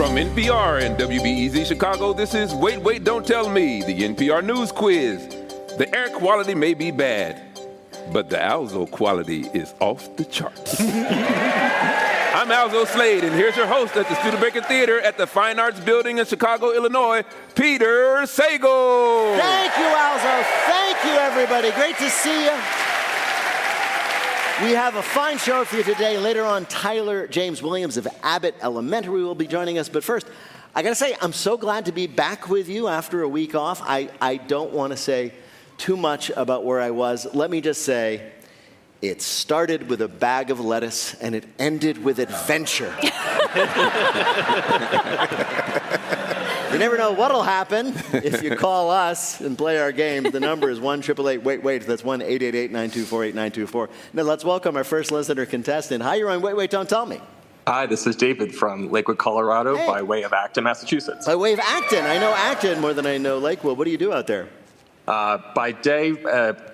From NPR and WBEZ Chicago, this is Wait, Wait, Don't Tell Me, the NPR News Quiz. The air quality may be bad, but the Alzo quality is off the charts. I'm Alzo Slade, and here's your host at the Studebaker Theater at the Fine Arts Building in Chicago, Illinois, Peter Sagal. Thank you, Alzo. Thank you, everybody. Great to see you. We have a fine show for you today. Later on, Tyler James Williams of Abbott Elementary will be joining us. But first, I got to say, I'm so glad to be back with you after a week off. I don't want to say too much about where I was. Let me just say, it started with a bag of lettuce, and it ended with adventure. You never know what'll happen if you call us and play our game. The number is 1-888-WAIT-WAIT. That's 1-888-924-8924. Now let's welcome our first listener contestant. Hi, you're on Wait, Wait, Don't Tell Me. Hi, this is David from Lakewood, Colorado, by way of Acton, Massachusetts. By way of Acton. I know Acton more than I know Lakewood. What do you do out there? By day,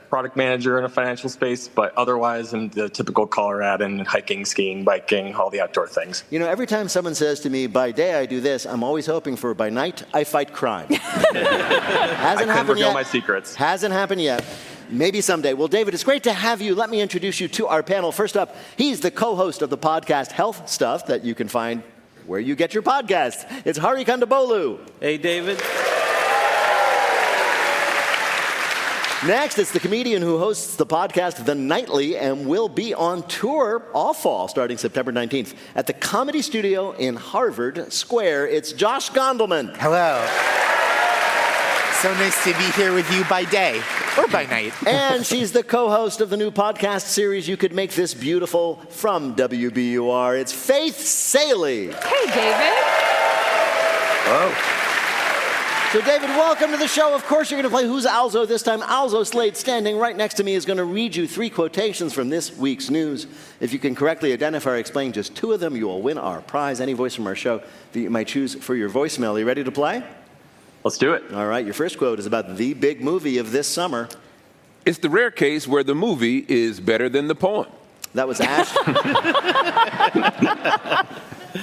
product manager in a financial space, but otherwise I'm the typical Coloradan, hiking, skiing, biking, all the outdoor things. You know, every time someone says to me, by day I do this, I'm always hoping for by night I fight crime. Hasn't happened yet. My secrets. Hasn't happened yet. Maybe someday. Well, David, it's great to have you. Let me introduce you to our panel. First up, he's the co-host of the podcast Health Stuff that you can find where you get your podcasts. It's Hari Kondabolu. Hey, David. Next, it's the comedian who hosts the podcast The Nightly and will be on tour all fall starting September 19th at the Comedy Studio in Harvard Square. It's Josh Gondelman. Hello. So nice to be here with you by day or by night. And she's the co-host of the new podcast series You Could Make This Beautiful from WBUR. It's Faith Salie. Hey, David. Hello. So, David, welcome to the show. Of course, you're going to play Who's Alzo this time. Alzo Slade, standing right next to me, is going to read you 3 quotations from this week's news. If you can correctly identify or explain just 2 of them, you will win our prize, any voice from our show that you might choose for your voicemail. Are you ready to play? Let's do it. All right, your first quote is about the big movie of this summer. It's the rare case where the movie is better than the poem. That was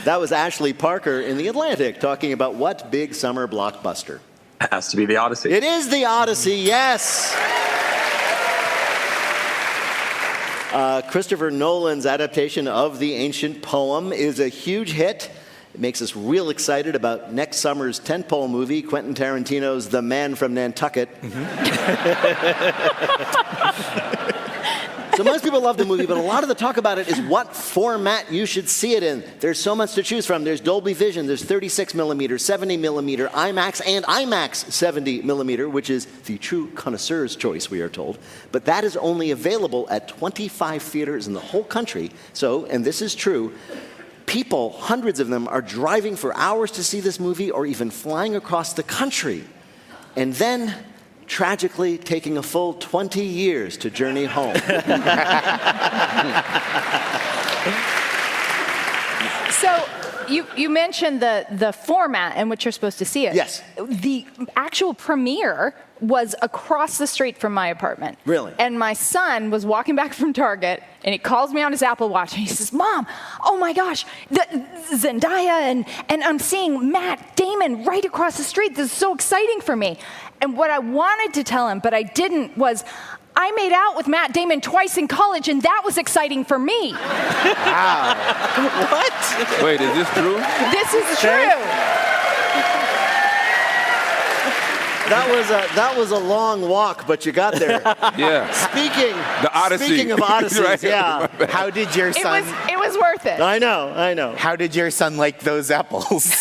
That was Ashley Parker in The Atlantic talking about what big summer blockbuster? It has to be The Odyssey. It is The Odyssey, yes. Christopher Nolan's adaptation of the ancient poem is a huge hit. It makes us real excited about next summer's tentpole movie, Quentin Tarantino's The Man from Nantucket. So most people love the movie, but a lot of the talk about it is what format you should see it in. There's so much to choose from. There's Dolby Vision, there's 36 millimeter, 70 millimeter, IMAX, and IMAX 70 millimeter, which is the true connoisseur's choice, we are told. But that is only available at 25 theaters in the whole country. So, and this is true, people, hundreds of them, are driving for hours to see this movie or even flying across the country. And then, tragically, taking a full 20 years to journey home. So you mentioned the format in which you're supposed to see it. Yes. The actual premiere was across the street from my apartment. Really? And my son was walking back from Target, and he calls me on his Apple Watch, and he says, Mom, oh my gosh, Zendaya, and I'm seeing Matt Damon right across the street. This is so exciting for me. And what I wanted to tell him, but I didn't, was I made out with Matt Damon twice in college, and that was exciting for me. Wow. What? Wait, is this true? This is true. That was a long walk, but you got there. Yeah. Speaking of Odysseys, Right. yeah. How did your son... It was worth it. I know. How did your son like those apples?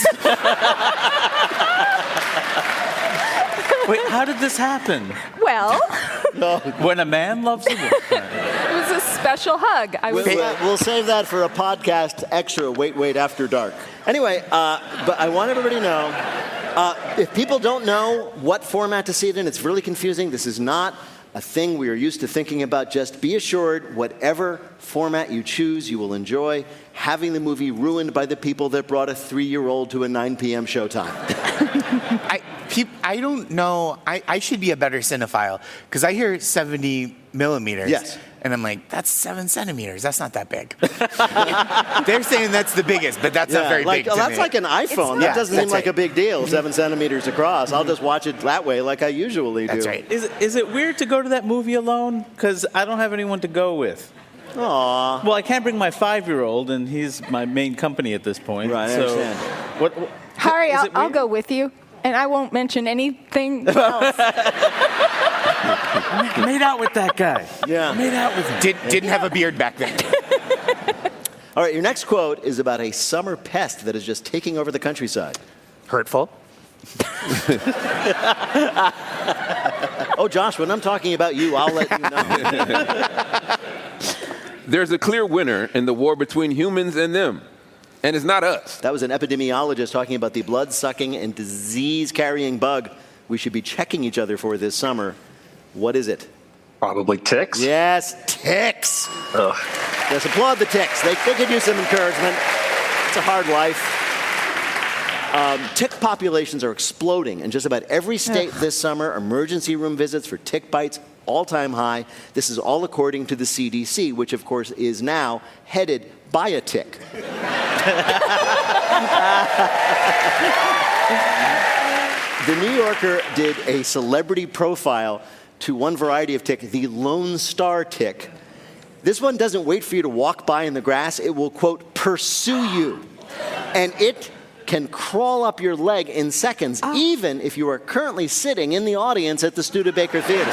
Wait, how did this happen? Well, When a man loves a woman. it was a special hug. We'll save that for a podcast extra, Wait, After Dark. Anyway, but I want everybody to know, if people don't know what format to see it in, it's really confusing. This is not a thing we are used to thinking about. Just be assured, whatever format you choose, you will enjoy having the movie ruined by the people that brought a 3-year-old to a 9 p.m. showtime. I don't know. I should be a better cinephile because I hear 70 millimeters. Yes. And I'm like, that's 7 centimeters. That's not that big. They're saying that's the biggest, but that's not very big to that's me. like an iPhone. That doesn't seem that's like a right. big deal, 7 centimeters across. I'll just watch it that way like I usually do. That's right. Is it weird to go to that movie alone? Because I don't have anyone to go with. Aw. Well, I can't bring my 5-year-old, and he's my main company at this point. Right, I so understand. What, Harry, is it I'll weird? go with you, and I won't mention anything else. Made out with that guy. Yeah. Made out with him. Didn't have a beard back then. All right, your next quote is about a summer pest that is just taking over the countryside. Hurtful. Oh, Josh, when I'm talking about you, I'll let you know. There's a clear winner in the war between humans and them, and it's not us. That was an epidemiologist talking about the blood-sucking and disease-carrying bug we should be checking each other for this summer. What is it? Probably ticks. Yes, ticks. Ugh. Yes, applaud the ticks. They could use some encouragement. It's a hard life. Tick populations are exploding in just about every state this summer. Emergency room visits for tick bites, all-time high. This is all according to the CDC, which, of course, is now headed by a tick. The New Yorker did a celebrity profile to one variety of tick, the Lone Star tick. This one doesn't wait for you to walk by in the grass. It will, quote, pursue you. And it can crawl up your leg in seconds, even if you are currently sitting in the audience at the Studebaker Theater.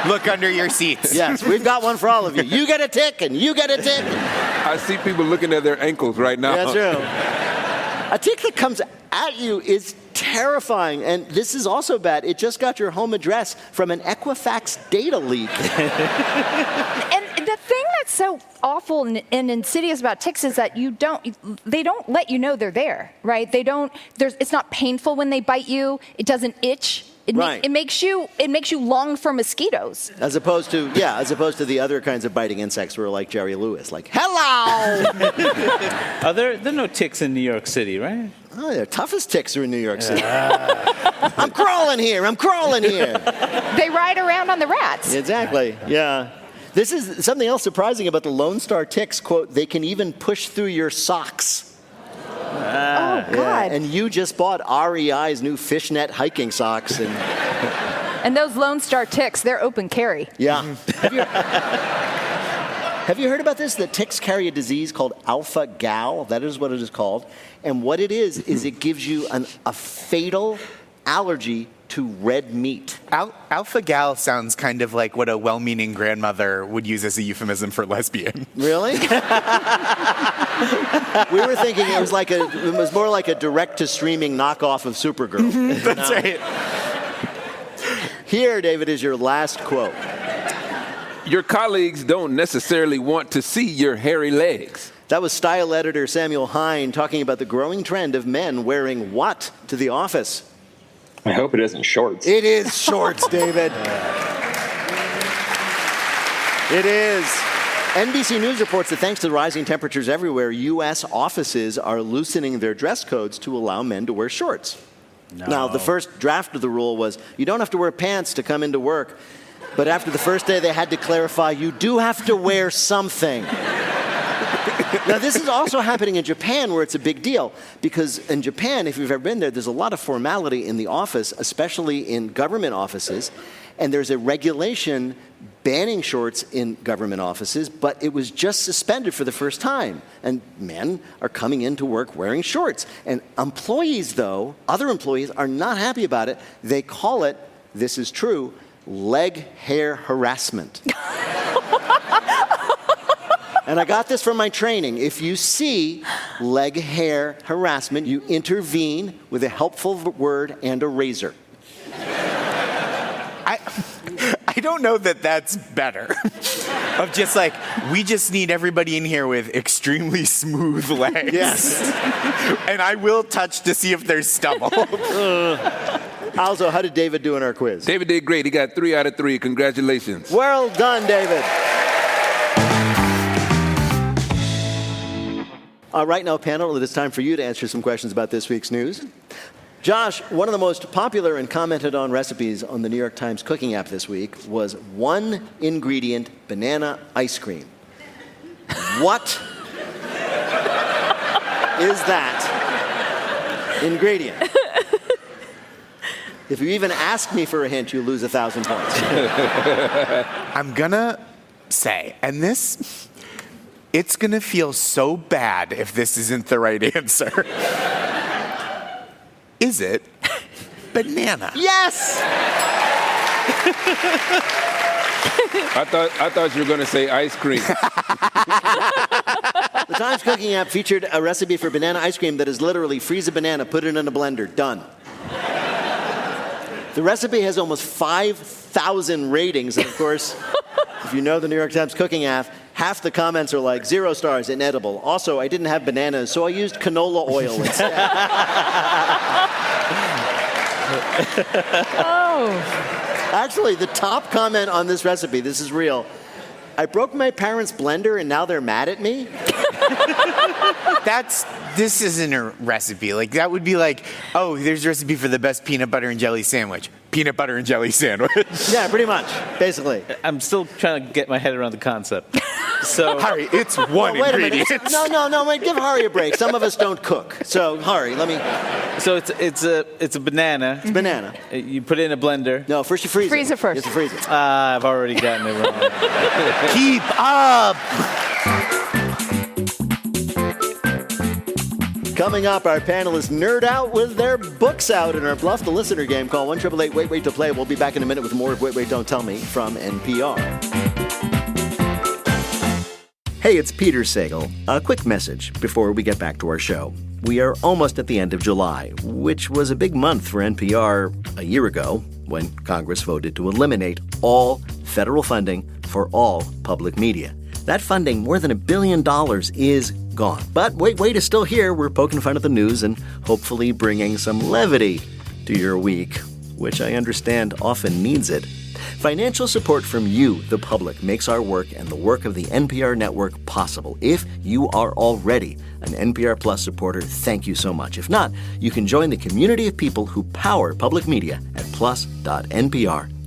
Look under your seats. Yes, we've got one for all of you. You get a tick, and you get a tick. I see people looking at their ankles right now. That's true. A tick that comes at you is terrifying, and this is also bad. It just got your home address from an Equifax data leak. And the thing that's so awful and insidious about ticks is that they don't let you know they're there, right? It's not painful when they bite you. It doesn't itch. Right. It makes you long for mosquitoes. As opposed to the other kinds of biting insects who are like Jerry Lewis, like, hello! There are no ticks in New York City, right? Oh, the toughest ticks are in New York City. I'm crawling here. They ride around on the rats. Exactly, yeah. This is something else surprising about the Lone Star ticks, quote, they can even push through your socks. Oh, God. Yeah, and you just bought REI's new fishnet hiking socks. And those Lone Star ticks, they're open carry. Yeah. Have you heard about this? That ticks carry a disease called alpha-gal. That is what it is called. And what it is it gives you a fatal allergy to red meat. Alpha-gal sounds kind of like what a well-meaning grandmother would use as a euphemism for lesbian. Really? We were thinking it was more like a direct-to-streaming knockoff of Supergirl. That's right. Here, David, is your last quote. Your colleagues don't necessarily want to see your hairy legs. That was style editor Samuel Hine talking about the growing trend of men wearing what to the office? I hope it isn't shorts. It is shorts, David. It is. NBC News reports that thanks to the rising temperatures everywhere, U.S. offices are loosening their dress codes to allow men to wear shorts. No. Now, the first draft of the rule was you don't have to wear pants to come into work. But after the first day, they had to clarify you do have to wear something. Now, this is also happening in Japan, where it's a big deal. Because in Japan, if you've ever been there, there's a lot of formality in the office, especially in government offices. And there's a regulation banning shorts in government offices, but it was just suspended for the first time. And men are coming into work wearing shorts. And employees, though, other employees are not happy about it. They call it, this is true, leg hair harassment. And I got this from my training. If you see leg hair harassment, you intervene with a helpful word and a razor. I don't know that that's better. Of just like, we just need everybody in here with extremely smooth legs. Yes. And I will touch to see if there's stubble. Also, how did David do in our quiz? David did great. He got 3 out of 3. Congratulations. Well done, David. Right now, panel, it is time for you to answer some questions about this week's news. Josh, one of the most popular and commented on recipes on the New York Times cooking app this week was one ingredient banana ice cream. What is that ingredient? If you even ask me for a hint, you lose 1,000 points. I'm gonna say, and this, it's gonna feel so bad if this isn't the right answer. Is it banana? Yes! I thought you were going to say ice cream. The Times cooking app featured a recipe for banana ice cream that is literally freeze a banana, put it in a blender, done. The recipe has almost 5,000 ratings, and of course, if you know the New York Times cooking app, half the comments are like 0 stars, inedible. Also, I didn't have bananas, so I used canola oil instead. Actually, the top comment on this recipe, this is real. I broke my parents' blender and now they're mad at me. This isn't a recipe. Like, that would be like, oh, there's a recipe for the best peanut butter and jelly sandwich. Peanut butter and jelly sandwich. Yeah, pretty much, basically. I'm still trying to get my head around the concept. So, Hari, it's one Wait a ingredient. minute. No, wait, give Hari a break. Some of us don't cook. So, Hari, let me... so it's a banana. It's banana. You put it in a blender. No, first you freeze it. Freeze it first. You have to freeze it. I've already gotten it wrong. Keep up. Coming up, our panelists nerd out with their books out in our Bluff the Listener game. Call 1-888-WAIT-WAIT to play. We'll be back in a minute with more of Wait, Wait, Don't Tell Me from NPR. Hey, it's Peter Sagal. A quick message before we get back to our show. We are almost at the end of July, which was a big month for NPR a year ago when Congress voted to eliminate all federal funding for all public media. That funding, more than $1 billion, is gone. But Wait is still here. We're poking fun at the news and hopefully bringing some levity to your week, which I understand often needs it. Financial support from you, the public, makes our work and the work of the NPR network possible. If you are already an NPR Plus supporter, thank you so much. If not, you can join the community of people who power public media at plus.npr.org.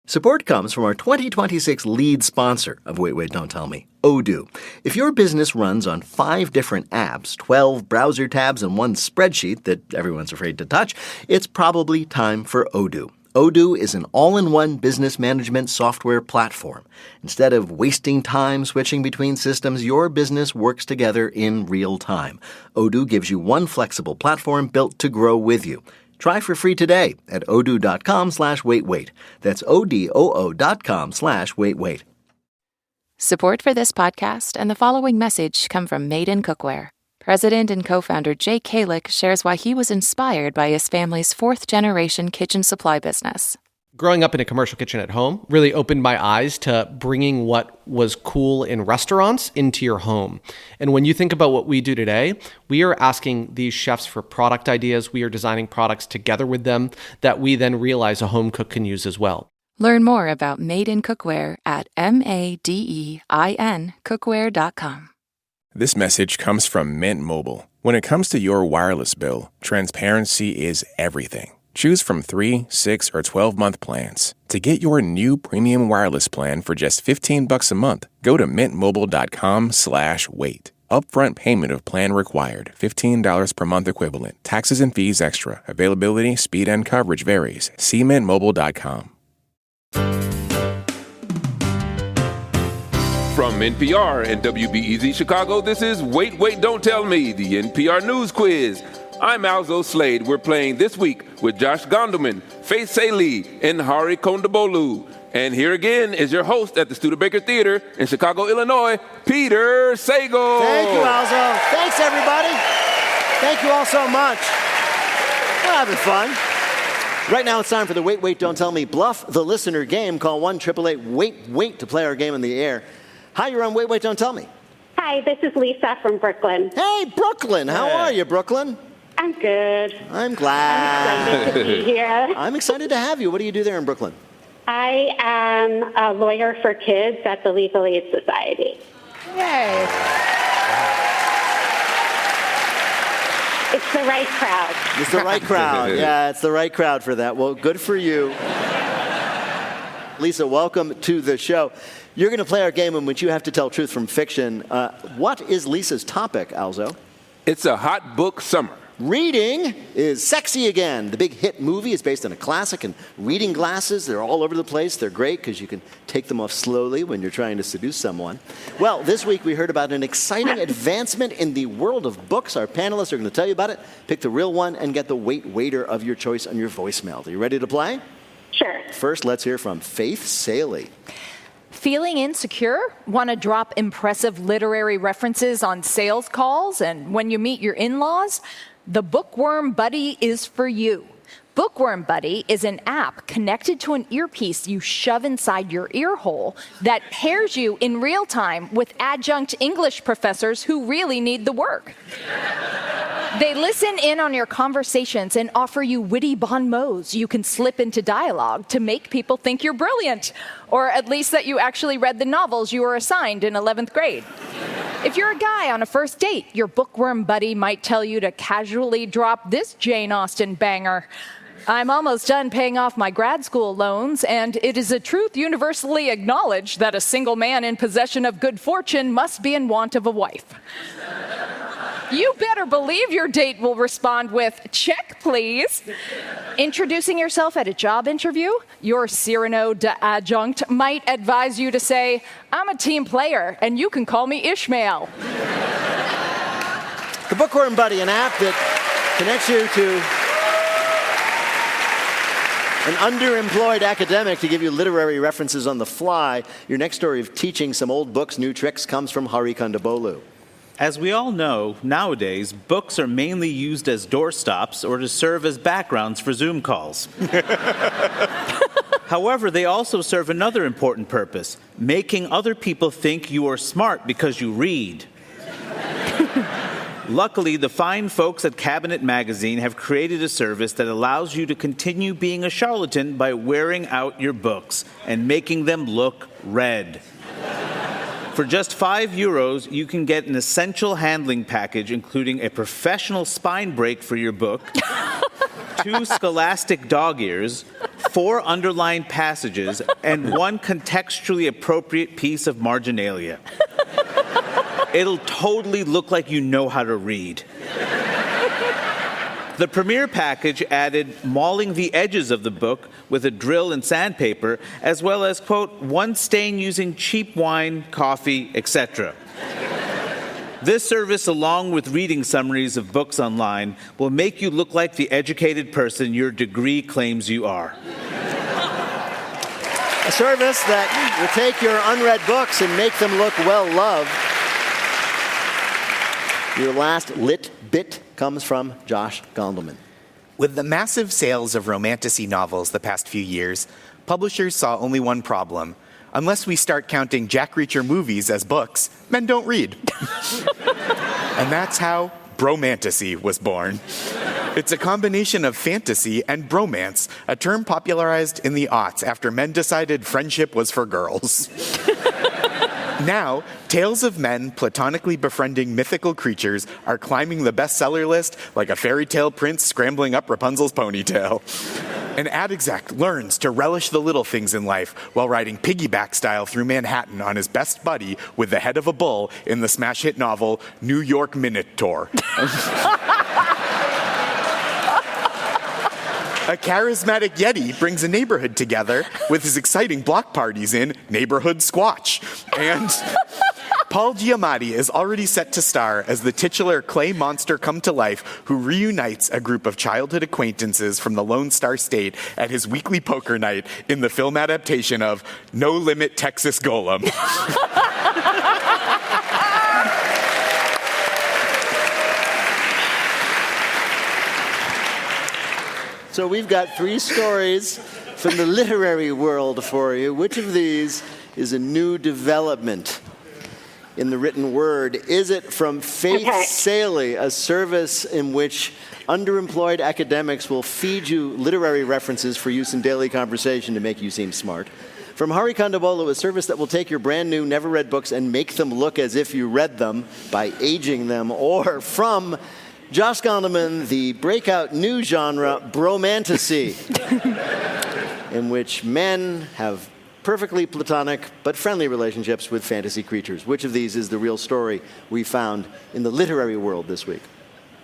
Support comes from our 2026 lead sponsor of Wait, Wait, Don't Tell Me, Odoo. If your business runs on 5 different apps, 12 browser tabs, and 1 spreadsheet that everyone's afraid to touch, it's probably time for Odoo. Odoo is an all-in-one business management software platform. Instead of wasting time switching between systems, your business works together in real time. Odoo gives you one flexible platform built to grow with you. Try for free today at odoo.com/waitwait. That's odoo.com/waitwait. Support for this podcast and the following message come from Made in Cookware. President and co-founder Jay Kalick shares why he was inspired by his family's 4th-generation kitchen supply business. Growing up in a commercial kitchen at home really opened my eyes to bringing what was cool in restaurants into your home. And when you think about what we do today, we are asking these chefs for product ideas. We are designing products together with them that we then realize a home cook can use as well. Learn more about Made in Cookware at madeincookware.com. This message comes from Mint Mobile. When it comes to your wireless bill, transparency is everything. Choose from 3, 6, or 12-month plans. To get your new premium wireless plan for just $15 a month, go to mintmobile.com/wait. Upfront payment of plan required. $15 per month equivalent. Taxes and fees extra. Availability, speed, and coverage varies. See mintmobile.com. From NPR and WBEZ Chicago, this is Wait, Wait, Don't Tell Me, the NPR News Quiz. I'm Alzo Slade. We're playing this week with Josh Gondelman, Faith Salie, and Hari Kondabolu. And here again is your host at the Studebaker Theater in Chicago, Illinois, Peter Sagal. Thank you, Alzo. Thanks, everybody. Thank you all so much. We're having fun. Right now, it's time for the Wait, Wait, Don't Tell Me Bluff the Listener game. Call 1-888-WAIT-WAIT to play our game in the air. Hi, you're on Wait, Wait, Don't Tell Me. Hi, this is Lisa from Brooklyn. Hey, Brooklyn. How are you, Brooklyn? I'm good. I'm glad. I'm excited to be here. I'm excited to have you. What do you do there in Brooklyn? I am a lawyer for kids at the Legal Aid Society. Yay. the right crowd. It's the right crowd. Yeah, it's the right crowd for that. Well, good for you. Lisa, welcome to the show. You're going to play our game in which you have to tell truth from fiction. What is Lisa's topic, Alzo? It's a hot book summer. Reading is sexy again. The big hit movie is based on a classic, and reading glasses, they're all over the place. They're great because you can take them off slowly when you're trying to seduce someone. Well, this week we heard about an exciting advancement in the world of books. Our panelists are going to tell you about it. Pick the real one and get the waiter of your choice on your voicemail. Are you ready to play? Sure. First, let's hear from Faith Salie. Feeling insecure? Want to drop impressive literary references on sales calls and when you meet your in-laws? The Bookworm Buddy is for you. Bookworm Buddy is an app connected to an earpiece you shove inside your ear hole that pairs you in real time with adjunct English professors who really need the work. They listen in on your conversations and offer you witty bon mots you can slip into dialogue to make people think you're brilliant, or at least that you actually read the novels you were assigned in 11th grade. If you're a guy on a first date, your Bookworm Buddy might tell you to casually drop this Jane Austen banger. I'm almost done paying off my grad school loans, and it is a truth universally acknowledged that a single man in possession of good fortune must be in want of a wife. You better believe your date will respond with, "Check, please." Introducing yourself at a job interview, your Cyrano de adjunct might advise you to say, "I'm a team player, and you can call me Ishmael." The Bookworm Buddy, an app that connects you to an underemployed academic to give you literary references on the fly. Your next story of teaching some old books new tricks comes from Hari Kondabolu. As we all know, nowadays, books are mainly used as doorstops or to serve as backgrounds for Zoom calls. However, they also serve another important purpose, making other people think you are smart because you read. Luckily, the fine folks at Cabinet Magazine have created a service that allows you to continue being a charlatan by wearing out your books and making them look red. For just €5, you can get an essential handling package, including a professional spine break for your book, 2 scholastic dog ears, 4 underlined passages, and 1 contextually appropriate piece of marginalia. It'll totally look like you know how to read. The premiere package added mauling the edges of the book with a drill and sandpaper, as well as, quote, 1 stain using cheap wine, coffee, etc. This service, along with reading summaries of books online, will make you look like the educated person your degree claims you are. A service that will take your unread books and make them look well-loved. Your last lit bit comes from Josh Gondelman. With the massive sales of romantasy novels the past few years, publishers saw only one problem. Unless we start counting Jack Reacher movies as books, men don't read. And that's how bromantasy was born. It's a combination of fantasy and bromance, a term popularized in the aughts after men decided friendship was for girls. Now, tales of men platonically befriending mythical creatures are climbing the bestseller list like a fairy tale prince scrambling up Rapunzel's ponytail. An ad exec learns to relish the little things in life while riding piggyback style through Manhattan on his best buddy with the head of a bull in the smash hit novel New York Minotaur. A charismatic Yeti brings a neighborhood together with his exciting block parties in Neighborhood Squatch. And Paul Giamatti is already set to star as the titular clay monster come to life who reunites a group of childhood acquaintances from the Lone Star State at his weekly poker night in the film adaptation of No Limit Texas Golem. So we've got 3 stories from the literary world for you. Which of these is a new development in the written word? Is it from Faith Salie, a service in which underemployed academics will feed you literary references for use in daily conversation to make you seem smart? From Hari Kondabolu, a service that will take your brand new, never read books and make them look as if you read them by aging them? Or from Josh Gondelman, the breakout new genre, bromantasy, in which men have perfectly platonic but friendly relationships with fantasy creatures. Which of these is the real story we found in the literary world this week?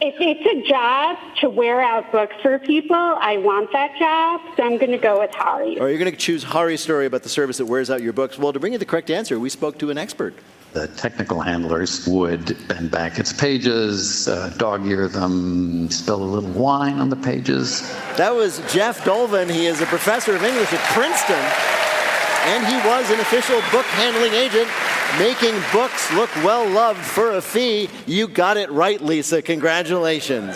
If it's a job to wear out books for people, I want that job, so I'm going to go with Hari. Or you're going to choose Hari's story about the service that wears out your books. Well, to bring you the correct answer, we spoke to an expert. The technical handlers would bend back its pages, dog-ear them, spill a little wine on the pages. That was Jeff Dolvin. He is a professor of English at Princeton, and he was an official book handling agent, making books look well-loved for a fee. You got it right, Lisa. Congratulations.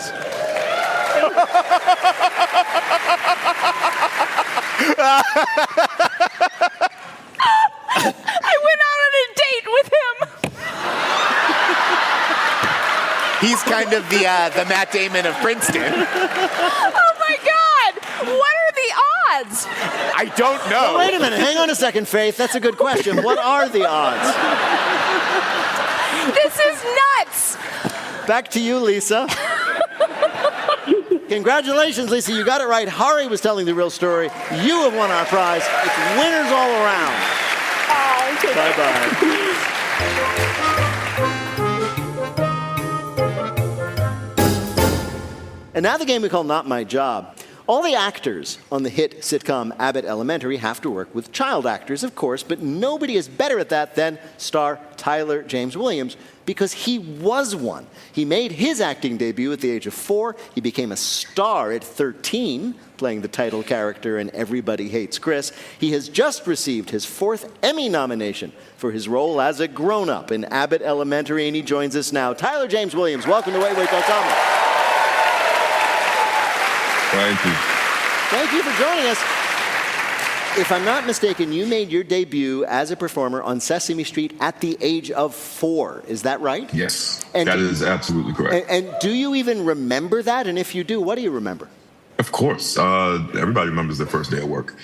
I went out on a date with him. He's kind of the Matt Damon of Princeton. Oh my God! What are the odds? I don't know. Well, wait a minute. Hang on a second, Faith. That's a good question. What are the odds? This is nuts. Back to you, Lisa. Congratulations, Lisa. You got it right. Hari was telling the real story. You have won our prize. It's winners all around. Bye-bye. And now the game we call Not My Job. All the actors on the hit sitcom Abbott Elementary have to work with child actors, of course, but nobody is better at that than star Tyler James Williams, because he was one. He made his acting debut at the age of 4. He became a star at 13, playing the title character in Everybody Hates Chris. He has just received his 4th Emmy nomination for his role as a grown-up in Abbott Elementary, and he joins us now. Tyler James Williams, welcome to Wait, Wait, Don't Tell Me. Thank you. Thank you for joining us. If I'm not mistaken, you made your debut as a performer on Sesame Street at the age of 4. Is that right? Yes, and that is absolutely correct. And do you even remember that? And if you do, what do you remember? Of course. Everybody remembers their first day at work.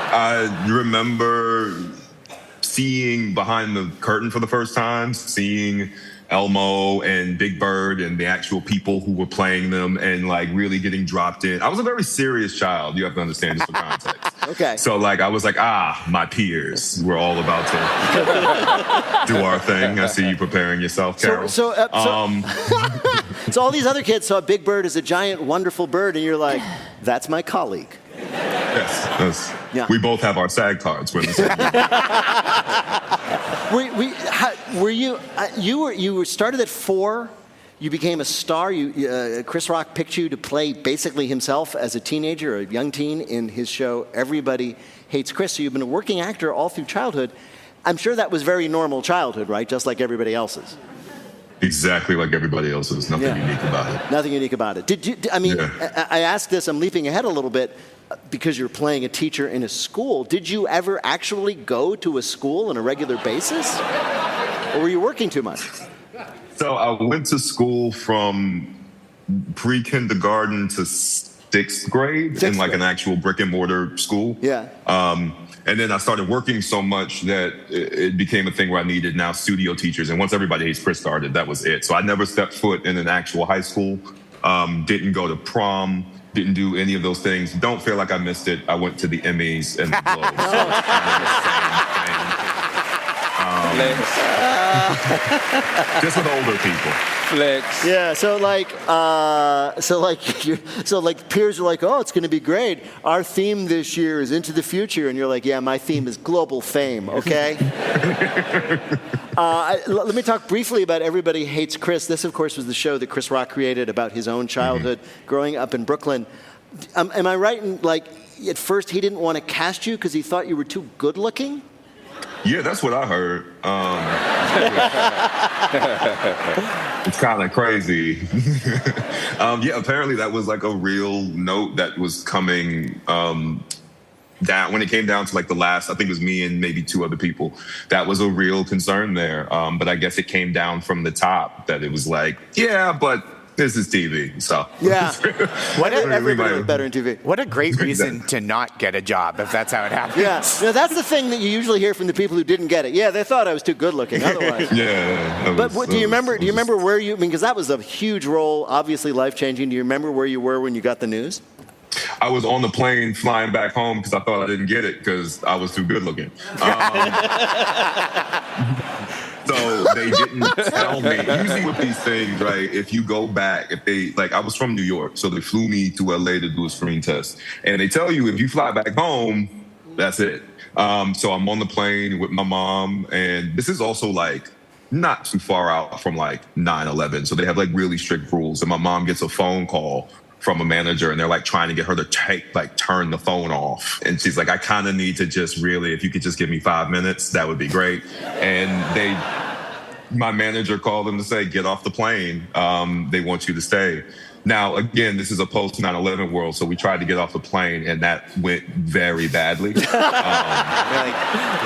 I remember seeing behind the curtain for the first time, seeing Elmo and Big Bird and the actual people who were playing them, and like really getting dropped in. I was a very serious child. You have to understand this for context. Okay. So like I was like, my peers. We're all about to do our thing. I see you preparing yourself, Carol. So all these other kids saw Big Bird as a giant, wonderful bird, and you're like, that's my colleague. Yes. Yeah. We both have our SAG cards. We're in the same. You were started at 4. You became a star. Chris Rock picked you to play basically himself as a teenager, a young teen, in his show Everybody Hates Chris. So you've been a working actor all through childhood. I'm sure that was very normal childhood, right? Just like everybody else's. Exactly like everybody else's. Nothing unique about it. Nothing unique about it. I asked this, I'm leaping ahead a little bit, because you're playing a teacher in a school. Did you ever actually go to a school on a regular basis? Or were you working too much? So I went to school from pre-kindergarten to 6th grade in like an actual brick and mortar school. Yeah. And then I started working so much that it became a thing where I needed now studio teachers. And once Everybody Hates Chris started, that was it. So I never stepped foot in an actual high school, didn't go to prom, didn't do any of those things. Don't feel like I missed it. I went to the Emmys and the Globes. Just with older people. Flex. Yeah, so peers are like, oh, it's going to be great. Our theme this year is Into the Future, and you're like, yeah, my theme is global fame. Okay. Let me talk briefly about Everybody Hates Chris. This, of course, was the show that Chris Rock created about his own childhood growing up in Brooklyn. Am I right in, like, at first he didn't want to cast you because he thought you were too good looking? Yeah, that's what I heard. It's kind of crazy. Apparently that was like a real note that was coming down when it came down to like the last, I think it was me and maybe 2 other people. That was a real concern there. But I guess it came down from the top that it was like, yeah, but this is TV. So Yeah. Everybody might- looked better in TV. What a great reason to not get a job if that's how it happens. Yeah, that's the thing that you usually hear from the people who didn't get it. Yeah, they thought I was too good looking. Otherwise, Yeah. Do you remember where you? Because that was a huge role, obviously life changing. Do you remember where you were when you got the news? I was on the plane flying back home because I thought I didn't get it because I was too good looking. So they didn't tell me. Usually with these things, right, if you go back, I was from New York, so they flew me to LA to do a screen test. And they tell you if you fly back home, that's it. So I'm on the plane with my mom, and this is also like not too far out from like 9/11. So they have like really strict rules. And my mom gets a phone call from a manager, and they're like trying to get her to turn the phone off. And she's like, I kind of need to just really, if you could just give me 5 minutes, that would be great. And my manager called them to say, get off the plane. They want you to stay. Now, again, this is a post 9/11 world, so we tried to get off the plane, and that went very badly.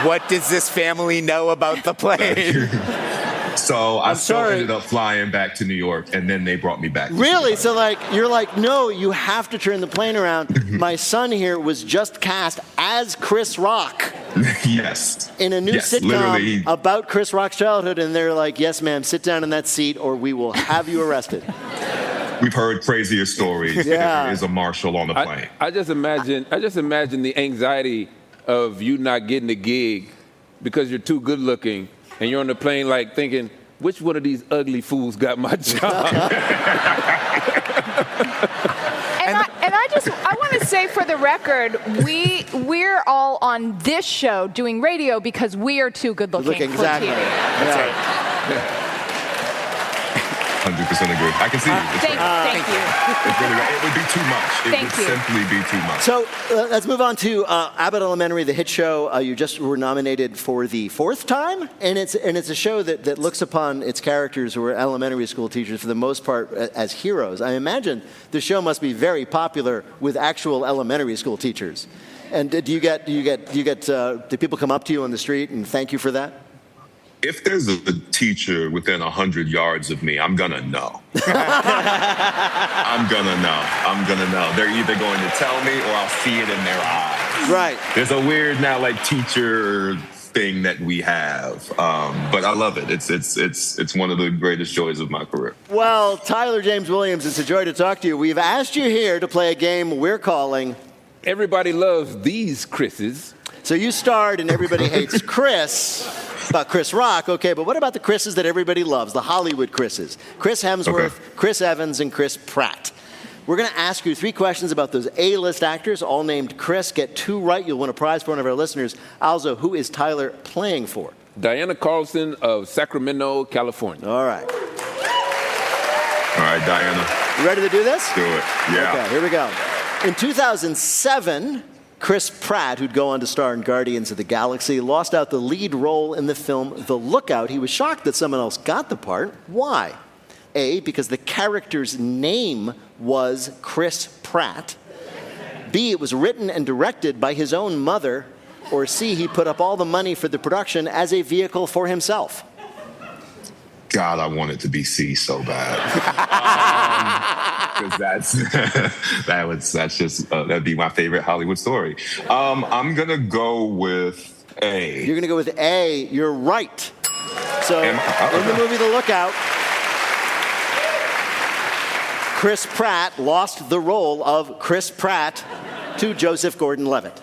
What does this family know about the plane? So I still ended up flying back to New York, and then they brought me back. Really? So you're like, no, you have to turn the plane around. My son here was just cast as Chris Rock. Yes. In a new sitcom literally. about Chris Rock's childhood, and they're like, yes, ma'am, sit down in that seat, or we will have you arrested. We've heard crazier stories. Yeah. There is a marshal on the plane. I just imagine the anxiety of you not getting a gig because you're too good looking, and you're on the plane like thinking, which one of these ugly fools got my job? I want to say for the record, we're all on this show doing radio because we are too good looking for exactly. TV. That's right. 100% agree. I can see you. Thank you. It's really, it would be too much. It Thank would you. simply be too much. So let's move on to Abbott Elementary, the hit show. You just were nominated for the 4th time, and it's a show that looks upon its characters who are elementary school teachers for the most part as heroes. I imagine the show must be very popular with actual elementary school teachers. And do people come up to you on the street and thank you for that? If there's a teacher within 100 yards of me, I'm gonna know. I'm gonna know. They're either going to tell me or I'll see it in their eyes. Right. There's a weird now teacher thing that we have, but I love it. It's one of the greatest joys of my career. Well, Tyler James Williams, it's a joy to talk to you. We've asked you here to play a game we're calling Everybody Loves These Chris's. So you starred in Everybody Hates Chris, about Chris Rock, okay, but what about the Chris's that everybody loves, the Hollywood Chris's? Chris Hemsworth, Chris Evans, and Chris Pratt. We're going to ask you 3 questions about those A-list actors, all named Chris. Get 2 right, you'll win a prize for one of our listeners. Also, who is Tyler playing for? Diana Carlson of Sacramento, California. All right. All right, Diana. You ready to do this? Do it. Yeah. Okay, here we go. In 2007, Chris Pratt, who'd go on to star in Guardians of the Galaxy, lost out the lead role in the film The Lookout. He was shocked that someone else got the part. Why? A, because the character's name was Chris Pratt. B, it was written and directed by his own mother. Or C, he put up all the money for the production as a vehicle for himself. God, I want it to be C so bad. Because that'd be my favorite Hollywood story. I'm gonna go with A. You're gonna go with A. You're right. So in the movie The Lookout, Chris Pratt lost the role of Chris Pratt to Joseph Gordon-Levitt.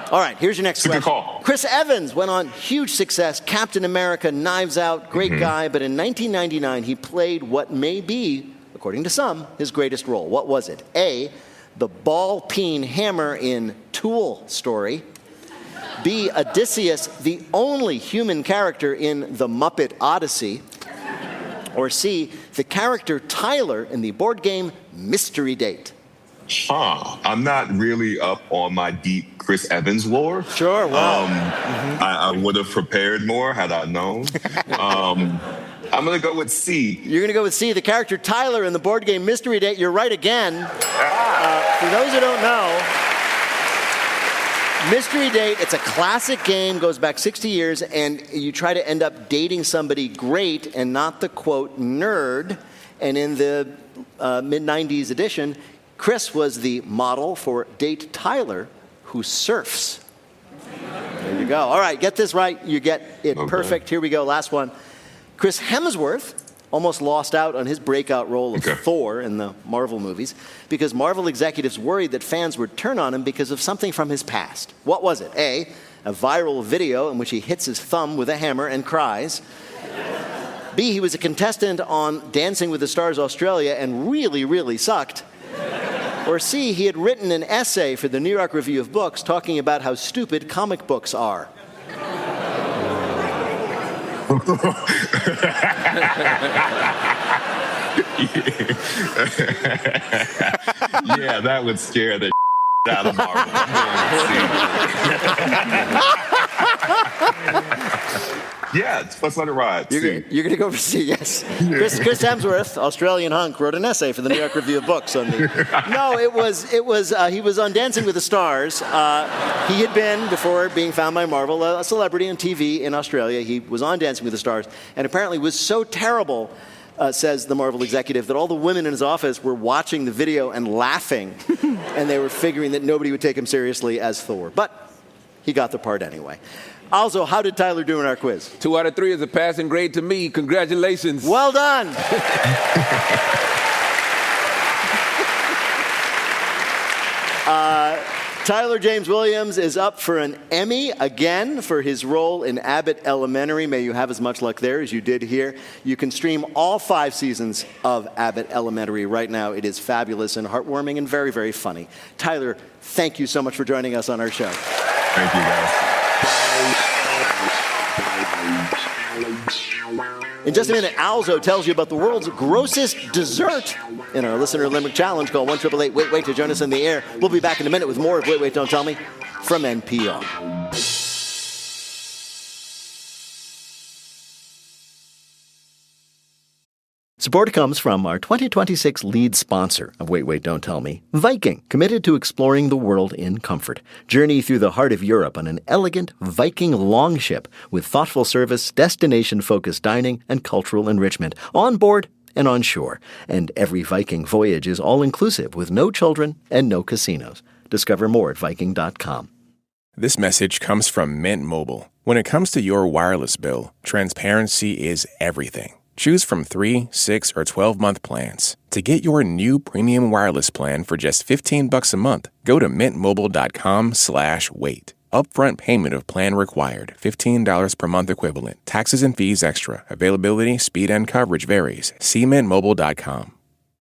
All right, here's your next question. Good call. Chris Evans went on huge success, Captain America, Knives Out, great guy, but in 1999 he played what may be, according to some, his greatest role. What was it? A, the ball-peen hammer in Tool Story. B, Odysseus, the only human character in The Muppet Odyssey. Or C, the character Tyler in the board game Mystery Date. I'm not really up on my deep Chris Evans lore. Sure, wow. I would have prepared more had I known. I'm going to go with C. You're going to go with C, the character Tyler in the board game Mystery Date. You're right again. For those who don't know, Mystery Date, it's a classic game, goes back 60 years, and you try to end up dating somebody great and not the, quote, nerd. And in the mid-90s edition, Chris was the model for Date Tyler, who surfs. There you go. All right, get this right. You get it perfect. Here we go, last one. Chris Hemsworth almost lost out on his breakout role of Thor in the Marvel movies because Marvel executives worried that fans would turn on him because of something from his past. What was it? A viral video in which he hits his thumb with a hammer and cries. B, he was a contestant on Dancing with the Stars Australia and really, really sucked. Or C, he had written an essay for the New York Review of Books talking about how stupid comic books are. Yeah, that would scare the out of Marvel. Yeah, let's let it ride. You're going to go for C, yes. Chris Hemsworth, Australian hunk, wrote an essay for the New York Review of Books on the... No, he was on Dancing with the Stars. He had been, before being found by Marvel, a celebrity on TV in Australia. He was on Dancing with the Stars and apparently was so terrible, says the Marvel executive, that all the women in his office were watching the video and laughing, and they were figuring that nobody would take him seriously as Thor. But he got the part anyway. Also, how did Tyler do in our quiz? 2 out of 3 is a passing grade to me. Congratulations. Well done. Tyler James Williams is up for an Emmy again for his role in Abbott Elementary. May you have as much luck there as you did here. You can stream all 5 seasons of Abbott Elementary right now. It is fabulous and heartwarming and very, very funny. Tyler, thank you so much for joining us on our show. Thank you, guys. In just a minute, Alzo tells you about the world's grossest dessert in our Listener Limerick Challenge. Call 1-888-WAIT-WAIT to join us in the air. We'll be back in a minute with more of Wait, Wait, Don't Tell Me from NPR. Support comes from our 2026 lead sponsor of Wait, Wait, Don't Tell Me, Viking, committed to exploring the world in comfort. Journey through the heart of Europe on an elegant Viking longship with thoughtful service, destination-focused dining, and cultural enrichment, on board and on shore. And every Viking voyage is all-inclusive with no children and no casinos. Discover more at Viking.com. This message comes from Mint Mobile. When it comes to your wireless bill, transparency is everything. Choose from 3, 6, or 12-month plans. To get your new premium wireless plan for just $15 a month, go to mintmobile.com/wait. Upfront payment of plan required. $15 per month equivalent. Taxes and fees extra. Availability, speed, and coverage varies. See mintmobile.com.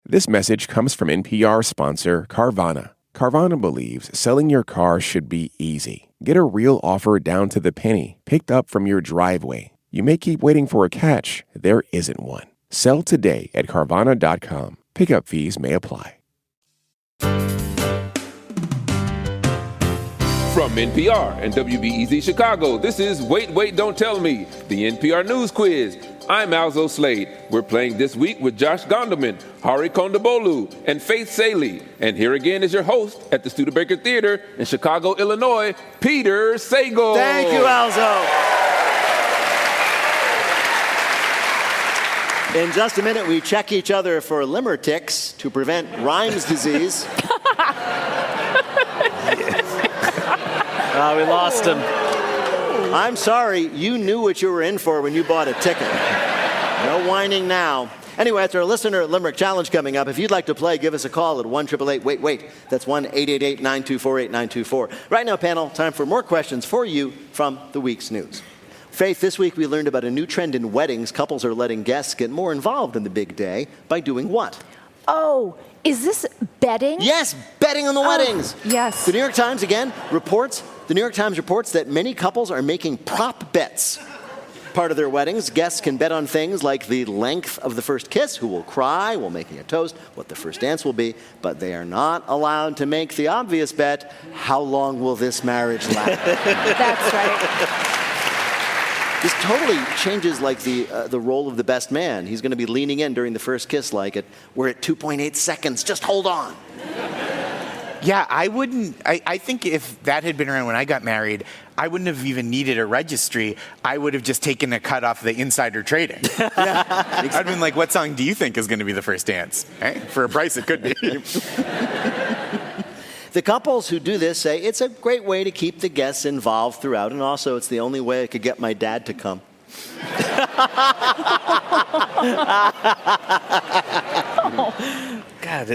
This message comes from NPR sponsor Carvana. Carvana believes selling your car should be easy. Get a real offer down to the penny, picked up from your driveway. You may keep waiting for a catch. There isn't one. Sell today at Carvana.com. Pickup fees may apply. From NPR and WBEZ Chicago, this is Wait, Wait, Don't Tell Me, the NPR News Quiz. I'm Alzo Slade. We're playing this week with Josh Gondelman, Hari Kondabolu, and Faith Salie. And here again is your host at the Studebaker Theater in Chicago, Illinois, Peter Sagal. Thank you, Alzo. In just a minute, we check each other for limeriticks to prevent Lyme's disease. We lost him. I'm sorry, you knew what you were in for when you bought a ticket. No whining now. Anyway, after our Listener Limerick Challenge coming up, if you'd like to play, give us a call at 1-888-WAIT-WAIT. That's 1-888-924-8924. Right now, panel, time for more questions for you from the week's news. Faith, this week we learned about a new trend in weddings. Couples are letting guests get more involved in the big day by doing what? Oh, is this betting? Yes, betting on the weddings. Yes. The New York Times reports that many couples are making prop bets. Part of their weddings, guests can bet on things like the length of the first kiss, who will cry while making a toast, what the first dance will be, but they are not allowed to make the obvious bet, how long will this marriage last? That's right. This totally changes like the role of the best man. He's going to be leaning in during the first kiss we're at 2.8 seconds. Just hold on. Yeah, I wouldn't. I think if that had been around when I got married, I wouldn't have even needed a registry. I would have just taken a cut off the insider trading. I'd have been like, what song do you think is going to be the first dance? Hey, for a price, it could be. The couples who do this say it's a great way to keep the guests involved throughout, and also it's the only way I could get my dad to come. God,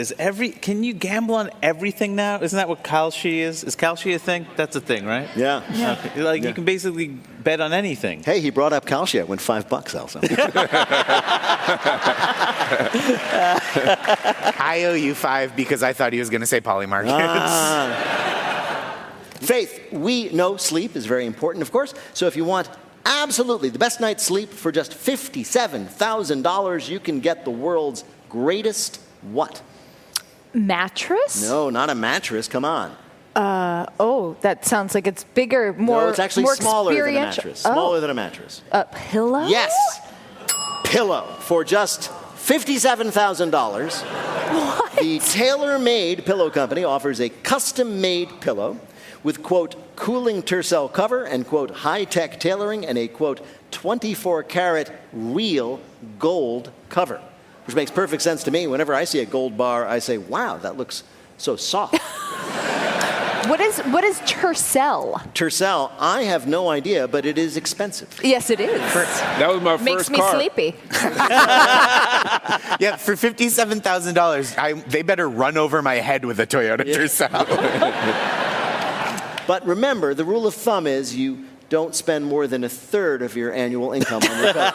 can you gamble on everything now? Isn't that what Kalshi is? Is Kalshi a thing? That's a thing, right? Yeah. Okay. You can basically bet on anything. Hey, he brought up Kalshi. I went $5 also. I owe you $5 because I thought he was going to say Polymarkets. Faith, we know sleep is very important, of course. So if you want absolutely the best night's sleep for just $57,000, you can get the world's greatest what? Mattress? No, not a mattress. Come on. That sounds like it's bigger, more. No, it's actually more smaller than a experiential. mattress. Smaller than a mattress. A pillow? Yes. Pillow for just $57,000. What? The tailor-made pillow company offers a custom-made pillow with, quote, cooling tercel cover and, quote, high-tech tailoring and a, quote, 24-karat real gold cover, which makes perfect sense to me. Whenever I see a gold bar, I say, wow, that looks so soft. What is tercel? Tercel, I have no idea, but it is expensive. Yes, it is. That was my Makes first me car. sleepy. Yeah, for $57,000, they better run over my head with a Toyota Tercel. But remember, the rule of thumb is you don't spend more than a third of your annual income on your pillow.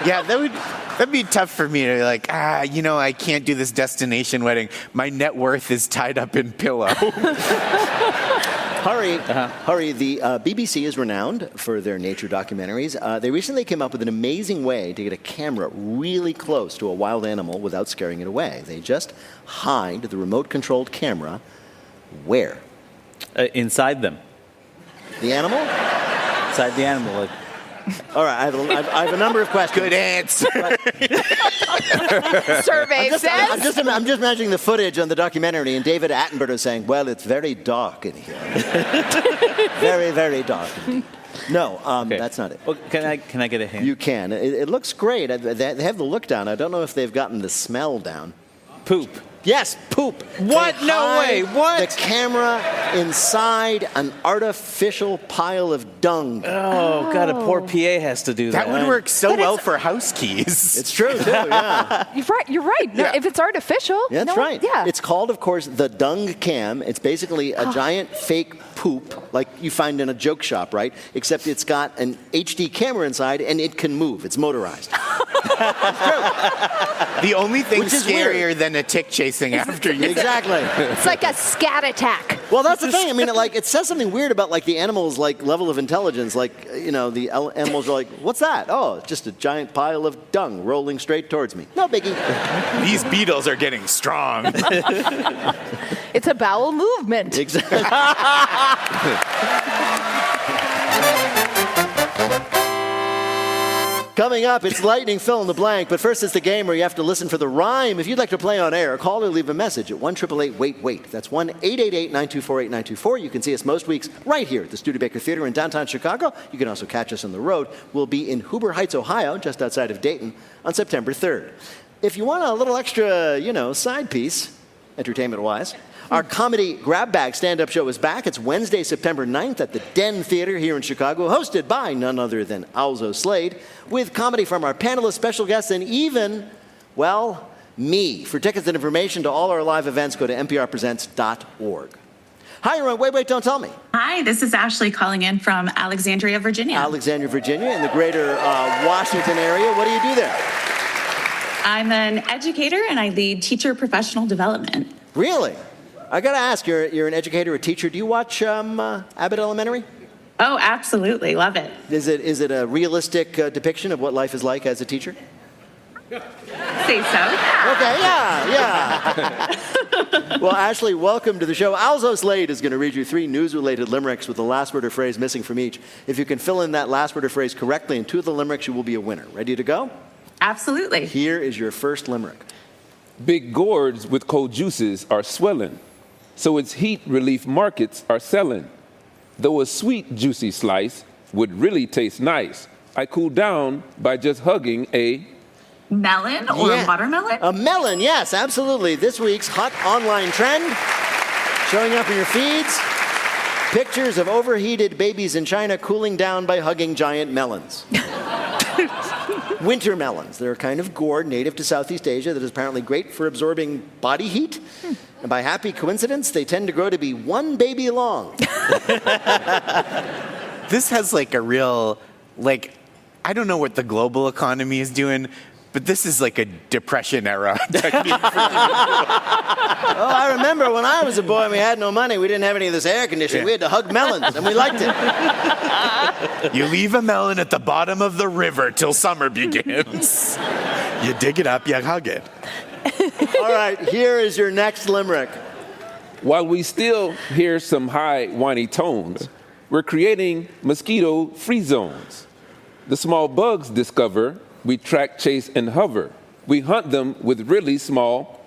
Yeah, that'd be tough for me to I can't do this destination wedding. My net worth is tied up in pillow. Hurry, the BBC is renowned for their nature documentaries. They recently came up with an amazing way to get a camera really close to a wild animal without scaring it away. They just hide the remote-controlled camera where? Inside them. The animal? Inside the animal. All right, I have a number of questions. Good answer. Survey says. I'm just imagining the footage on the documentary, and David Attenborough saying, well, it's very dark in here. Very, very dark indeed. No, Okay. that's not it. Well, can I get a hint? You can. It looks great. They have the look down. I don't know if they've gotten the smell down. Poop. Yes, poop. What? They No hide way. What? The camera inside an artificial pile of dung. Oh, God, a poor PA has to do that. That would work so well for house keys. It's true, too, yeah. You're right. No, Yeah. if it's artificial. That's no, right. Yeah. It's called, of course, the dung cam. It's basically a giant fake poop like you find in a joke shop, right? Except it's got an HD camera inside and it can move. It's motorized. The only thing Which is scarier weird. than a tick chasing after you. Exactly. It's like a scat attack. Well, that's the thing. I mean, it says something weird about the animal's level of intelligence. The animals are like, what's that? Oh, it's just a giant pile of dung rolling straight towards me. No biggie. These beetles are getting strong. It's a bowel movement. Exactly. Coming up, it's lightning fill in the blank, but first it's the game where you have to listen for the rhyme. If you'd like to play on air, call or leave a message at 1-888-WAIT-WAIT. That's 1-888-924-8924. You can see us most weeks right here at the Studebaker Theater in downtown Chicago. You can also catch us on the road. We'll be in Huber Heights, Ohio, just outside of Dayton, on September 3rd. If you want a little extra, side piece, entertainment-wise, our comedy Grab Bag stand-up show is back. It's Wednesday, September 9th at the Den Theater here in Chicago, hosted by none other than Alzo Slade, with comedy from our panelists, special guests, and even, me. For tickets and information to all our live events, go to nprpresents.org. Hi, you're on Wait, Don't Tell Me. Hi, this is Ashley calling in from Alexandria, Virginia. Alexandria, Virginia, in the greater Washington area. What do you do there? I'm an educator and I lead teacher professional development. Really? I got to ask, you're an educator, a teacher. Do you watch Abbott Elementary? Oh, absolutely. Love it. Is it a realistic depiction of what life is like as a teacher? Say so. Okay, yeah. Well, Ashley, welcome to the show. Alzo Slade is going to read you 3 news-related limericks with the last word or phrase missing from each. If you can fill in that last word or phrase correctly in 2 of the limericks, you will be a winner. Ready to go? Absolutely. Here is your first limerick. Big gourds with cold juices are swelling. so its heat relief markets are selling. Though a sweet, juicy slice would really taste nice, I cool down by just hugging a Melon or watermelon? A melon, yes, absolutely. This week's hot online trend, showing up in your feeds. Pictures of overheated babies in China cooling down by hugging giant melons. Winter melons. They're a kind of gourd native to Southeast Asia that is apparently great for absorbing body heat. And by happy coincidence, they tend to grow to be one baby long. This has like a real, I don't know what the global economy is doing, but this is like a Depression era technique. Oh, I remember when I was a boy and we had no money. We didn't have any of this air conditioning. Yeah. We had to hug melons, and we liked it. You leave a melon at the bottom of the river till summer begins. You dig it up, you hug it. All right, here is your next limerick. While we still hear some high, whiny tones, we're creating mosquito-free zones. The small bugs discover, we track, chase, and hover. We hunt them with really small...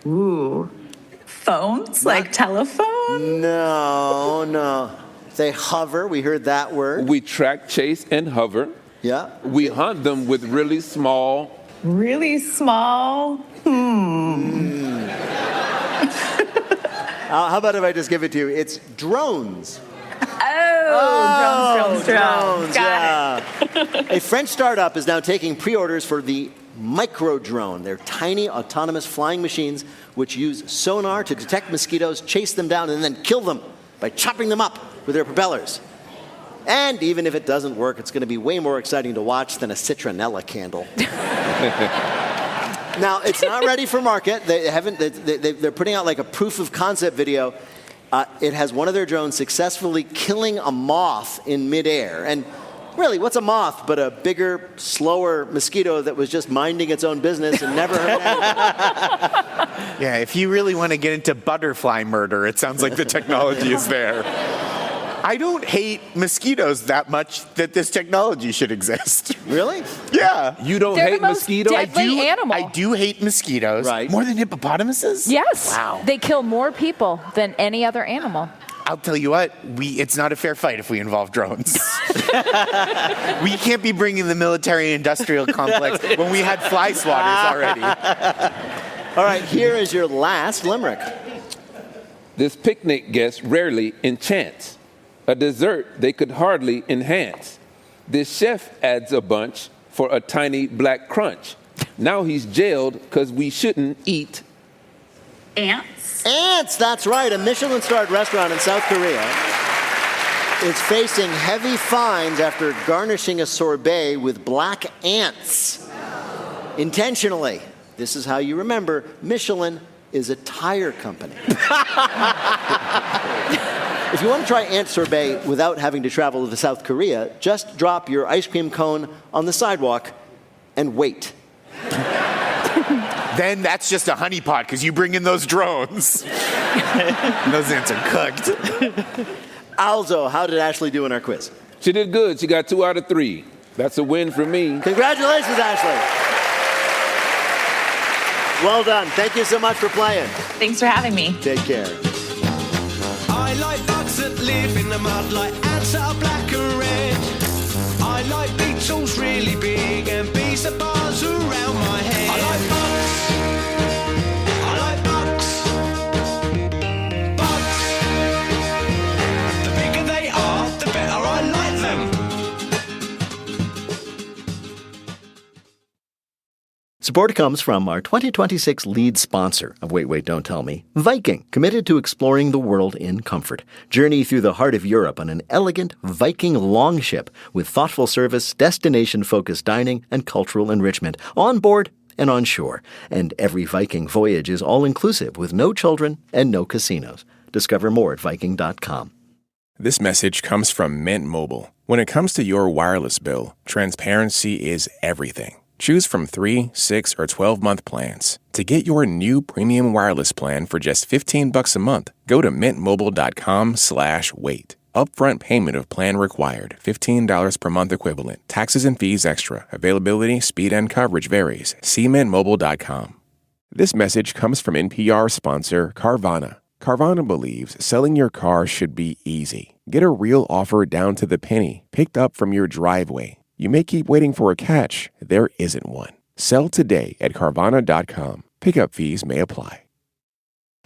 Phones? Like telephone? No. They hover. We heard that word. We track, chase, and hover. Yeah. We hunt them with really small... Really small? How about if I just give it to you? It's drones. Drones. Drones, Got it. A French startup is now taking pre-orders for the micro-drone. They're tiny, autonomous flying machines which use sonar to detect mosquitoes, chase them down, and then kill them by chopping them up with their propellers. And even if it doesn't work, it's going to be way more exciting to watch than a citronella candle. Now, it's not ready for market. They're putting out like a proof of concept video. It has one of their drones successfully killing a moth in midair. And really, what's a moth but a bigger, slower mosquito that was just minding its own business and never hurt anyone? Yeah, if you really want to get into butterfly murder, it sounds like the technology is there. I don't hate mosquitoes that much that this technology should exist. Really? Yeah. You don't They're hate the most mosquitoes? deadly animal. I do hate mosquitoes. Right. More than hippopotamuses? Yes. Wow. They kill more people than any other animal. I'll tell you what, it's not a fair fight if we involve drones. We can't be bringing the military-industrial complex when we had fly swatters already. All right, here is your last limerick. This picnic guest rarely enchants. A dessert they could hardly enhance. This chef adds a bunch for a tiny black crunch. Now he's jailed because we shouldn't eat. Ants? Ants, that's right. A Michelin-starred restaurant in South Korea is facing heavy fines after garnishing a sorbet with black ants. Intentionally. This is how you remember Michelin is a tire company. If you want to try ant sorbet without having to travel to South Korea, just drop your ice cream cone on the sidewalk and wait. Then that's just a honeypot because you bring in those drones. And those ants are cooked. Alzo, how did Ashley do in our quiz? She did good. She got 2 out of 3. That's a win for me. Congratulations, Ashley. Well done. Thank you so much for playing. Thanks for having me. Take care. I like bugs that live in the mud, like ants that are black and red. I like beetles really big and bees that buzz around my head. I like bugs. I like bugs. Bugs. The bigger they are, the better I like them. Support comes from our 2026 lead sponsor of Wait, Wait, Don't Tell Me, Viking, committed to exploring the world in comfort. Journey through the heart of Europe on an elegant Viking longship with thoughtful service, destination-focused dining, and cultural enrichment, on board and on shore. And every Viking voyage is all-inclusive with no children and no casinos. Discover more at Viking.com. This message comes from Mint Mobile. When it comes to your wireless bill, transparency is everything. Choose from 3, 6, or 12-month plans. To get your new premium wireless plan for just $15 a month, go to mintmobile.com/wait. Upfront payment of plan required. $15 per month equivalent. Taxes and fees extra. Availability, speed, and coverage varies. See mintmobile.com. This message comes from NPR sponsor Carvana. Carvana believes selling your car should be easy. Get a real offer down to the penny, picked up from your driveway. You may keep waiting for a catch. There isn't one. Sell today at Carvana.com. Pickup fees may apply.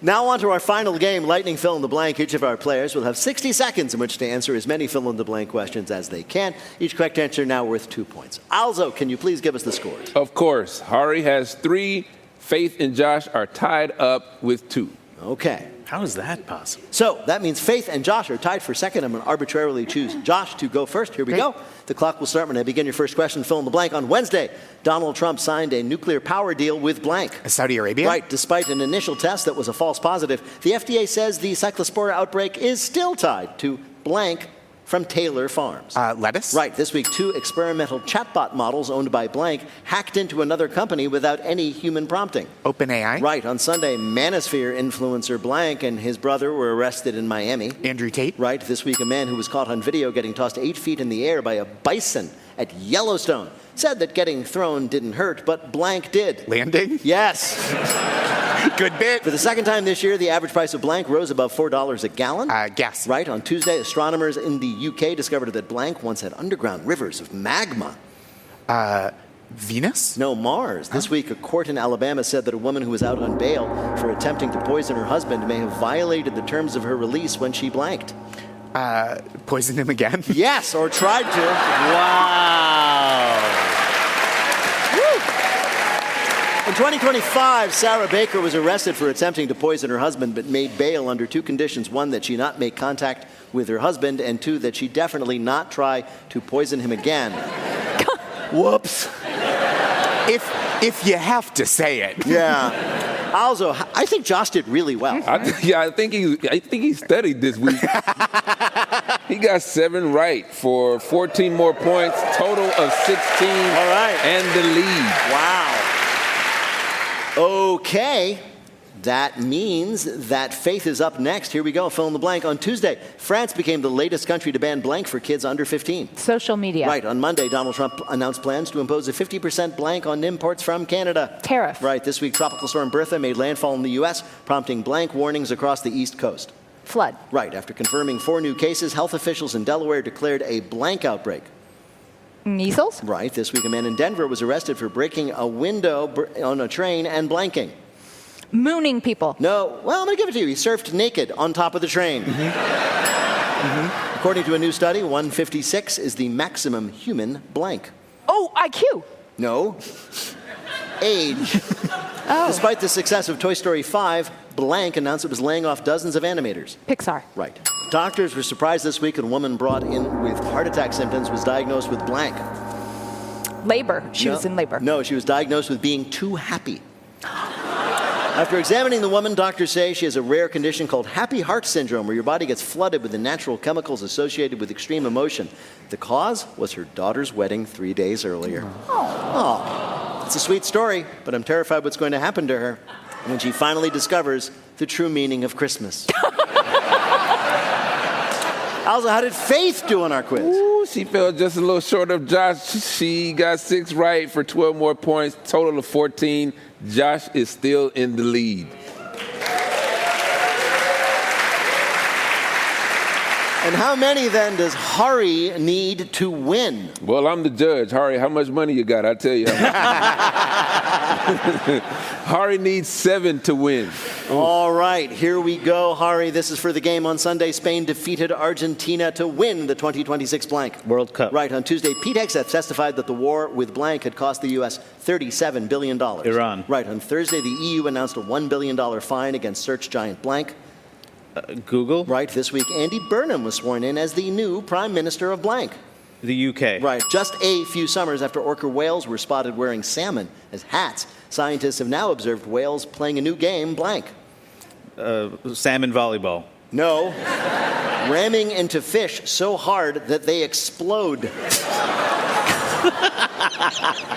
Now on to our final game, Lightning Fill in the Blank. Each of our players will have 60 seconds in which to answer as many fill in the blank questions as they can. Each correct answer now worth 2 points. Alzo, can you please give us the scores? Of course. Hari has 3. Faith and Josh are tied up with 2. Okay. How is that possible? So that means Faith and Josh are tied for second. I'm going to arbitrarily choose Josh to go first. Here we go. The clock will start when I begin your first question. Fill in the blank. On Wednesday, Donald Trump signed a nuclear power deal with blank. Saudi Arabia? Right. Despite an initial test that was a false positive, the FDA says the cyclospora outbreak is still tied to blank from Taylor Farms. Lettuce? Right. This week, 2 experimental chatbot models owned by blank hacked into another company without any human prompting. OpenAI? Right. On Sunday, Manosphere influencer blank and his brother were arrested in Miami. Andrew Tate? Right. This week, a man who was caught on video getting tossed 8 feet in the air by a bison at Yellowstone said that getting thrown didn't hurt, but blank did. Landing? Yes. Good bit. For the second time this year, the average price of blank rose above $4 a gallon. Gas. Right. On Tuesday, astronomers in the UK discovered that blank once had underground rivers of magma. Venus? No, Mars. This week, a court in Alabama said that a woman who was out on bail for attempting to poison her husband may have violated the terms of her release when she blanked. Poisoned him again? Yes, or tried to. Wow. In 2025, Sarah Baker was arrested for attempting to poison her husband, but made bail under 2 conditions. 1, that she not make contact with her husband, and 2, that she definitely not try to poison him again. Whoops. If you have to say it. Yeah. Also, I think Josh did really well. I think he studied this week. He got 7 right for 14 more points, total of 16. All right. And the lead. Wow. Okay. That means that Faith is up next. Here we go. Fill in the blank. On Tuesday, France became the latest country to ban blank for kids under 15. Social media. Right. On Monday, Donald Trump announced plans to impose a 50% blank on imports from Canada. Tariff. Right. This week, Tropical Storm Bertha made landfall in the U.S., prompting blank warnings across the East Coast. Flood. Right. After confirming 4 new cases, health officials in Delaware declared a blank outbreak. Measles. Right. This week, a man in Denver was arrested for breaking a window on a train and blanking. Mooning people. No. Well, I'm going to give it to you. He surfed naked on top of the train. According to a new study, 156 is the maximum human blank. Oh, IQ. No. Age. Oh. Despite the success of Toy Story 5, blank announced it was laying off dozens of animators. Pixar. Right. Doctors were surprised this week when a woman brought in with heart attack symptoms was diagnosed with blank. Labor. She was in labor. No, she was diagnosed with being too happy. After examining the woman, doctors say she has a rare condition called happy heart syndrome, where your body gets flooded with the natural chemicals associated with extreme emotion. The cause was her daughter's wedding 3 days earlier. Oh. It's a sweet story, but I'm terrified what's going to happen to her when she finally discovers the true meaning of Christmas. Also, how did Faith do on our quiz? Ooh, she fell just a little short of Josh. She got 6 right for 12 more points, total of 14. Josh is still in the lead. And how many, then, does Hari need to win? Well, I'm the judge. Hari, how much money you got? I'll tell you. Hari needs 7 to win. All right, here we go, Hari. This is for the game on Sunday. Spain defeated Argentina to win the 2026 blank World Cup. Right, on Tuesday, Pete Hegseth testified that the war with blank had cost the U.S. $37 billion. Iran. Right, on Thursday, the EU announced a $1 billion fine against search giant blank. Google. Right, this week, Andy Burnham was sworn in as the new Prime Minister of blank. The UK. Right, just a few summers after orca whales were spotted wearing salmon as hats, scientists have now observed whales playing a new game, blank. Salmon volleyball. No. Ramming into fish so hard that they explode.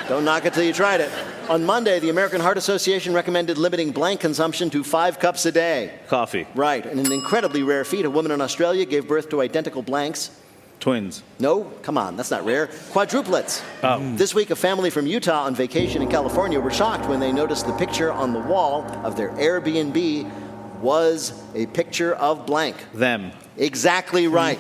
Don't knock it till you tried it. On Monday, the American Heart Association recommended limiting blank consumption to 5 cups a day. Coffee. Right. In an incredibly rare feat, a woman in Australia gave birth to identical blanks. Twins. No, come on, that's not rare. Quadruplets. This week, a family from Utah on vacation in California were shocked when they noticed the picture on the wall of their Airbnb was a picture of blank? Them. Exactly right.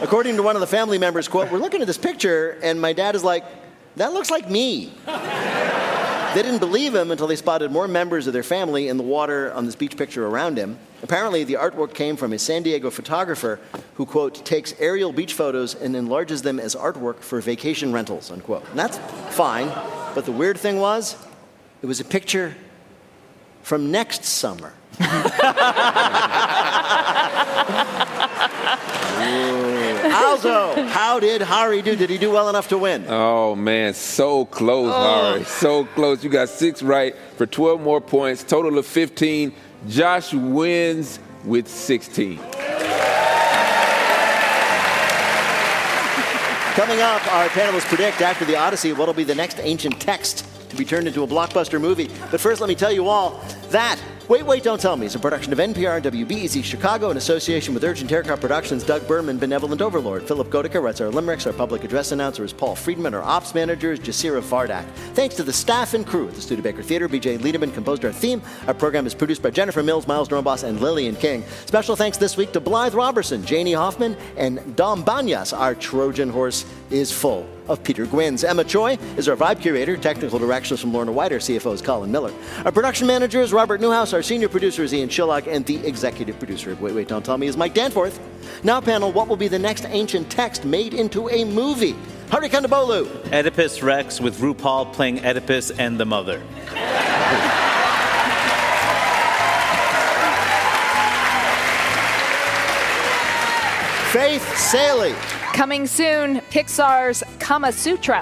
According to one of the family members, quote, "We're looking at this picture, and my dad is like, that looks like me." They didn't believe him until they spotted more members of their family in the water on this beach picture around him. Apparently, the artwork came from a San Diego photographer who, quote, "takes aerial beach photos and enlarges them as artwork for vacation rentals," unquote. And that's fine, but the weird thing was, it was a picture from next summer. Also, how did Hari do? Did he do well enough to win? Oh, man, so close, Hari. So close. You got 6 right for 12 more points, total of 15. Josh wins with 16. Coming up, our panelists predict after the Odyssey what'll be the next ancient text to be turned into a blockbuster movie. But first, let me tell you all that Wait, Wait, Don't Tell Me is a production of NPR and WBEZ Chicago in association with Urgent Haircut Productions, Doug Berman, Benevolent Overlord. Philip Goedicke writes our limericks. Our public address announcer is Paul Friedman. Our ops manager is Jasira Fardak. Thanks to the staff and crew at the Studebaker Theater. BJ Liederman composed our theme. Our program is produced by Jennifer Mills, Miles Dornbos, and Lillian King. Special thanks this week to Blythe Robertson, Janie Hoffman, and Dom Banyas. Our Trojan horse is full of Peter Gwynns. Emma Choi is our vibe curator. Technical directions from Lorna White. Our CFO is Colin Miller. Our production manager is Robert Newhouse. Our senior producer is Ian Shillock. And the executive producer of Wait, Wait, Don't Tell Me is Mike Danforth. Now, panel, what will be the next ancient text made into a movie? Hari Kondabolu. Oedipus Rex with RuPaul playing Oedipus and the mother. Faith Salie. Coming soon, Pixar's Kama Sutra.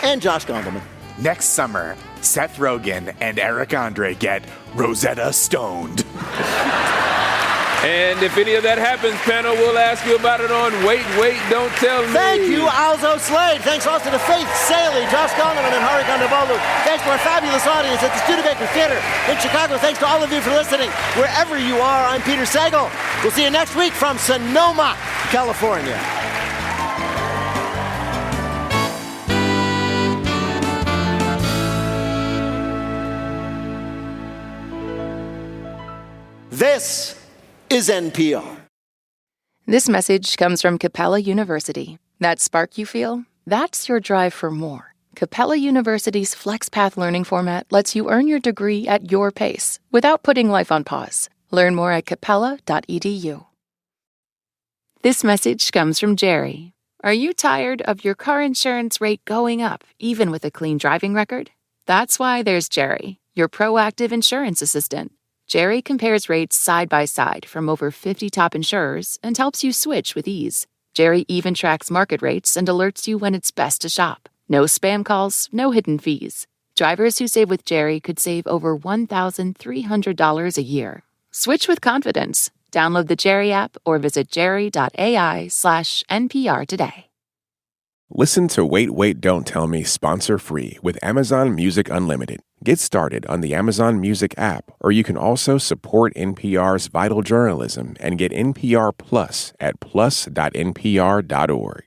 And Josh Gondelman. Next summer, Seth Rogen and Eric Andre get Rosetta Stoned. And if any of that happens, panel, we'll ask you about it on Wait, Wait, Don't Tell Me. Thank you, Alzo Slade. Thanks also to Faith Salie, Josh Gondelman, and Hari Kondabolu. Thanks to our fabulous audience at the Studebaker Theater in Chicago. Thanks to all of you for listening. Wherever you are, I'm Peter Sagal. We'll see you next week from Sonoma, California. This is NPR. This message comes from Capella University. That spark you feel? That's your drive for more. Capella University's FlexPath learning format lets you earn your degree at your pace without putting life on pause. Learn more at capella.edu. This message comes from Jerry. Are you tired of your car insurance rate going up, even with a clean driving record? That's why there's Jerry, your proactive insurance assistant. Jerry compares rates side by side from over 50 top insurers and helps you switch with ease. Jerry even tracks market rates and alerts you when it's best to shop. No spam calls, no hidden fees. Drivers who save with Jerry could save over $1,300 a year. Switch with confidence. Download the Jerry app or visit jerry.ai/NPR today. Listen to Wait, Wait, Don't Tell Me sponsor-free with Amazon Music Unlimited. Get started on the Amazon Music app, or you can also support NPR's vital journalism and get NPR Plus at plus.npr.org.